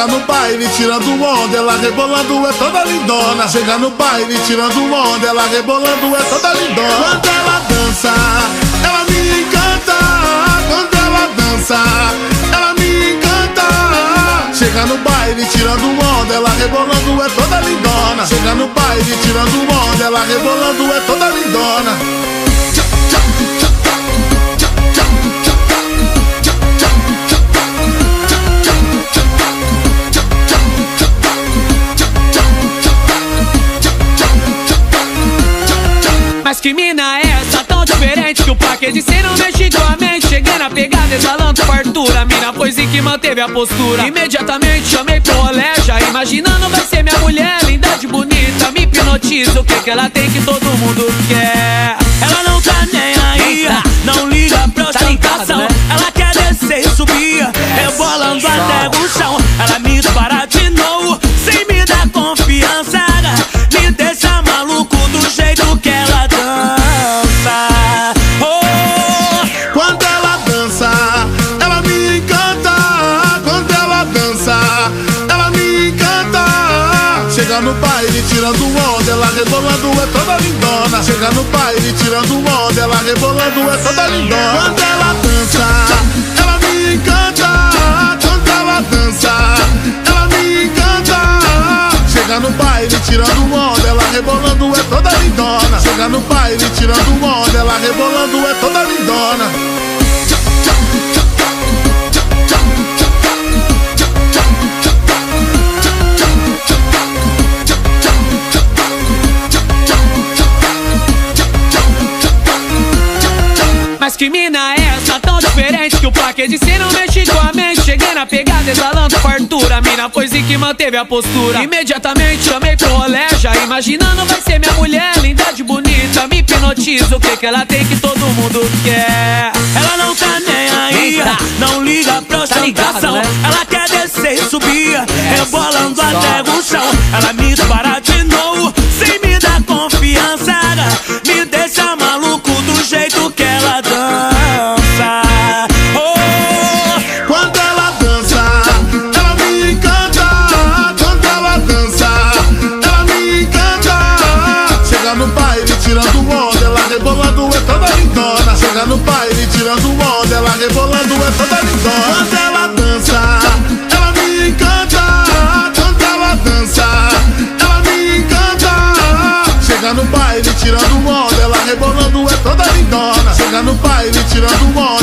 Chega no baile tirando onda, ela rebolando é toda lindona. Chega no baile tirando onda, ela rebolando é toda lindona. Quando ela dança, ela me encanta. Quando ela dança, ela me encanta. Chega no baile tirando onda, ela rebolando é toda lindona. Chega no baile tirando onda, ela rebolando é toda lindona. Mas que mina é essa tão diferente que o plaque de cê não mexe com a mente. Cheguei na pegada exalando fartura, mina foi sim que manteve a postura. Imediatamente chamei pro rolé, já imaginando vai ser minha mulher. Linda de bonita, me hipnotiza, o que ela tem que todo mundo quer. Ela não tá nem aí, não liga pra ostentação, né? Ela quer descer e subir, rebolando até o chão. Ela me dispara de novo, sem me dar confiança, me deixa maluco do jeito que ela dança. Oh! Quando ela dança, ela me encanta. Quando ela dança, ela me encanta. Chega no baile tirando onda, ela rebolando é toda lindona. Chega no baile tirando onda, ela rebolando é toda lindona. Quando ela dança, ela me encanta. Quando ela dança, ela me encanta. Chega no baile tirando onda, ela rebolando é toda lindona. Chega no baile tirando onda, ela rebolando é toda lindona. Mas que mina é essa tão diferente que o plaque de cê não mexe com a mente. Cheguei na pegada exalando fartura, mina foi sim que manteve a postura. Imediatamente chamei pro rolé, já imaginando vai ser minha mulher. Linda de bonita, me hipnotiza, o que ela tem que todo mundo quer. Ela não tá nem aí, não liga pra ostentação, né? Ela quer descer e subir, rebolando até o chão. Ela me dispara de novo, sem me dar confiança, me deixa maluco do jeito que ela dança. Oh! Quando ela dança, ela me encanta. Quando ela dança, ela me encanta. Chega no baile tirando onda, ela rebolando é toda lindona. Chega no baile tirando onda, ela rebolando é toda lindona. Quando ela dança, ela me encanta. Quando ela dança, ela me encanta. Chega no baile tirando onda, ela rebolando é toda lindona. Chega no baile tirando onda.